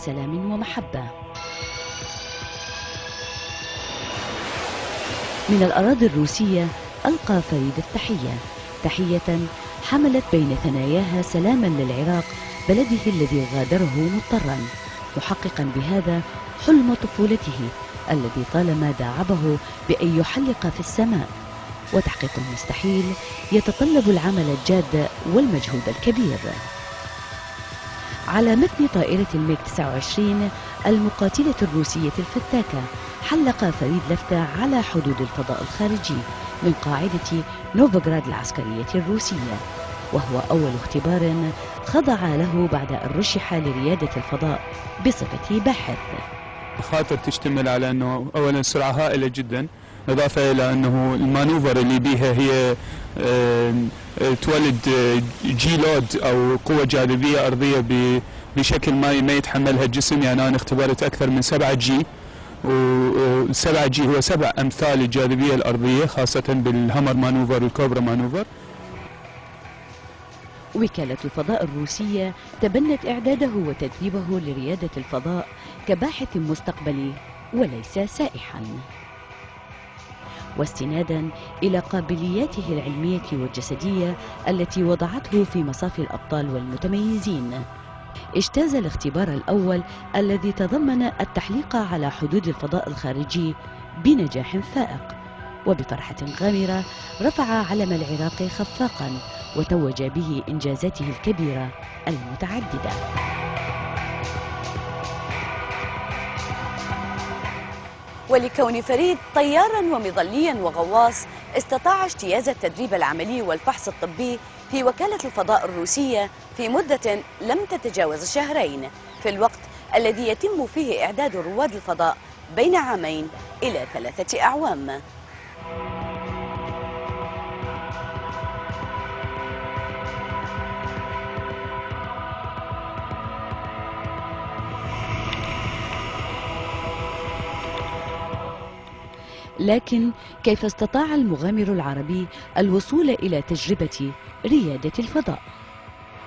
سلام ومحبة. من الأراضي الروسية ألقى فريد التحية، تحية حملت بين ثناياها سلاما للعراق بلده الذي غادره مضطرا، محققا بهذا حلم طفولته الذي طالما داعبه بأن يحلق في السماء. وتحقيق المستحيل يتطلب العمل الجاد والمجهود الكبير. على متن طائرة الميج 29 المقاتلة الروسية الفتاكة حلق فريد لفتة على حدود الفضاء الخارجي من قاعدة نوفوغراد العسكرية الروسية، وهو أول اختبار خضع له بعد أن رشح لريادة الفضاء بصفة باحث. الخاطر تشتمل على أنه أولا سرعة هائلة جدا، إضافة إلى أنه المانوفر اللي بيها هي تولد جي لود أو قوة جاذبية أرضية بشكل ما يتحملها الجسم. يعني أنا اختبرت أكثر من 7 جي، و7 جي هو 7 أمثال الجاذبية الأرضية، خاصة بالهامر مانوفر والكوبرا مانوفر. وكالة الفضاء الروسية تبنت إعداده وتدريبه لريادة الفضاء كباحث مستقبلي وليس سائحا. واستنادا إلى قابلياته العلمية والجسدية التي وضعته في مصاف الأبطال والمتميزين، اجتاز الاختبار الأول الذي تضمن التحليق على حدود الفضاء الخارجي بنجاح فائق، وبفرحة غامرة رفع علم العراق خفاقا وتوج به إنجازاته الكبيرة المتعددة. ولكون فريد طيارا ومظليا وغواص، استطاع اجتياز التدريب العملي والفحص الطبي في وكالة الفضاء الروسية في مدة لم تتجاوز شهرين، في الوقت الذي يتم فيه إعداد رواد الفضاء بين 2 إلى 3 أعوام. لكن كيف استطاع المغامر العربي الوصول إلى تجربة ريادة الفضاء؟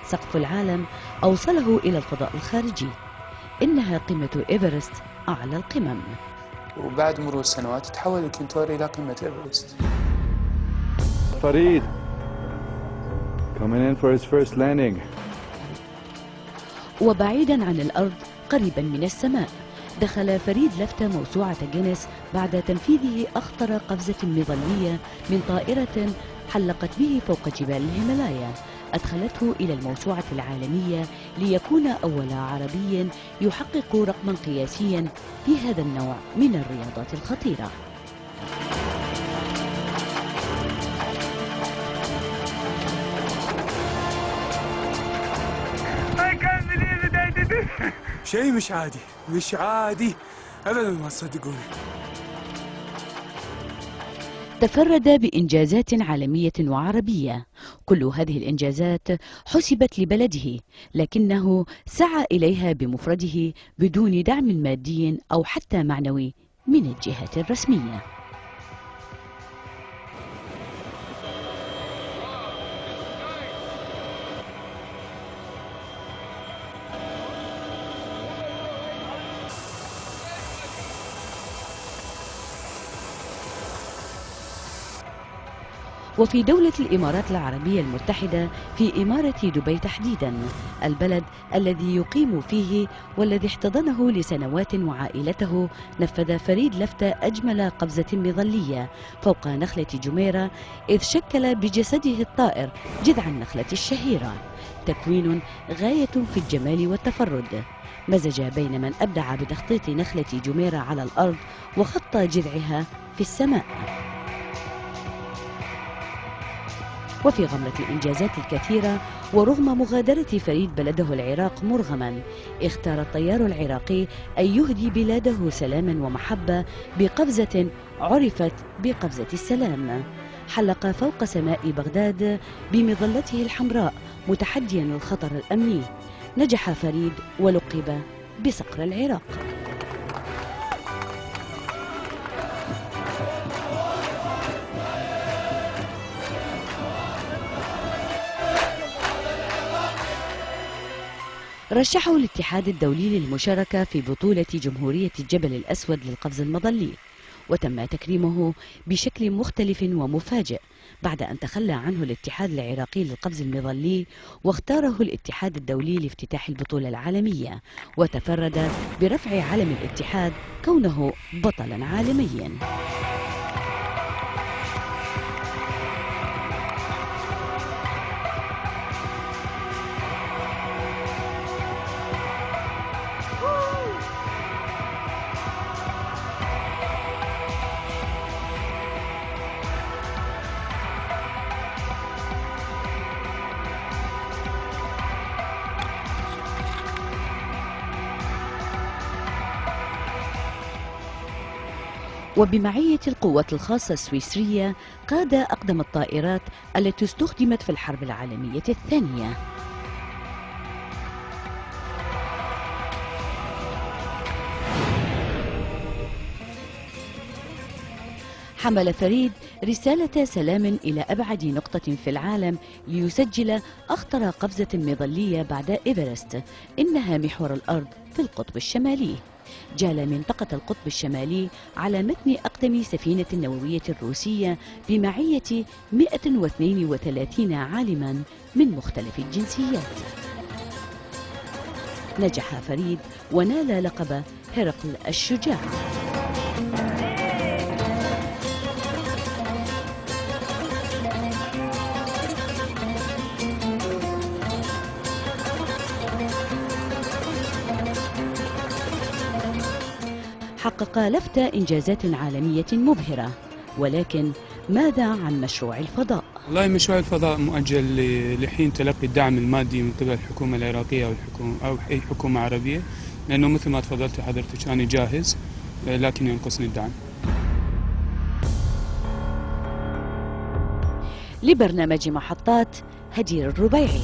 سقف العالم أوصله إلى الفضاء الخارجي، إنها قمة إيفرست أعلى القمم. وبعد مرور السنوات تحول الكنتور إلى قمة إيفرست. فريد coming in for his first landing. وبعيدا عن الأرض قريبا من السماء، دخل فريد لفتة موسوعة جينيس بعد تنفيذه أخطر قفزة مظلية من طائرة حلقت به فوق جبال الهيمالايا، أدخلته إلى الموسوعة العالمية ليكون أول عربي يحقق رقما قياسيا في هذا النوع من الرياضات الخطيرة. شيء مش عادي أبدا، ما تصدقوني. تفرد بإنجازات عالمية وعربية، كل هذه الإنجازات حسبت لبلده، لكنه سعى إليها بمفرده بدون دعم مادي أو حتى معنوي من الجهات الرسمية. وفي دولة الإمارات العربية المتحدة، في إمارة دبي تحديدا، البلد الذي يقيم فيه والذي احتضنه لسنوات وعائلته، نفذ فريد لفتة أجمل قفزة مظلية فوق نخلة جميرة، إذ شكل بجسده الطائر جذع النخلة الشهيرة، تكوين غاية في الجمال والتفرد، مزج بين من أبدع بتخطيط نخلة جميرة على الأرض وخط جذعها في السماء. وفي غمرة الإنجازات الكثيرة ورغم مغادرة فريد بلده العراق مرغما، اختار الطيار العراقي أن يهدي بلاده سلاما ومحبة بقفزة عرفت بقفزة السلام. حلق فوق سماء بغداد بمظلته الحمراء متحديا الخطر الأمني. نجح فريد ولقب بصقر العراق. رشحه الاتحاد الدولي للمشاركة في بطولة جمهورية الجبل الأسود للقفز المظلي، وتم تكريمه بشكل مختلف ومفاجئ بعد أن تخلى عنه الاتحاد العراقي للقفز المظلي واختاره الاتحاد الدولي لافتتاح البطولة العالمية، وتفرد برفع علم الاتحاد كونه بطلا عالميا. وبمعية القوات الخاصة السويسرية قاد أقدم الطائرات التي استخدمت في الحرب العالمية الثانية. حمل فريد رسالة سلام إلى أبعد نقطة في العالم ليسجل أخطر قفزة مظلية بعد إيفرست، إنها محور الأرض في القطب الشمالي. جال منطقة القطب الشمالي على متن أقدم سفينة نووية روسية بمعية 132 عالما من مختلف الجنسيات. نجح فريد ونال لقب هرقل الشجاع. حقق لفتة إنجازات عالمية مبهرة، ولكن ماذا عن مشروع الفضاء؟ والله مشروع الفضاء مؤجل لحين تلقي الدعم المادي من قبل الحكومة العراقية أو أي حكومة عربية، لأنه مثل ما تفضلت حضرتك أنا جاهز لكن ينقصني الدعم. لبرنامج محطات، هدير الربيعي.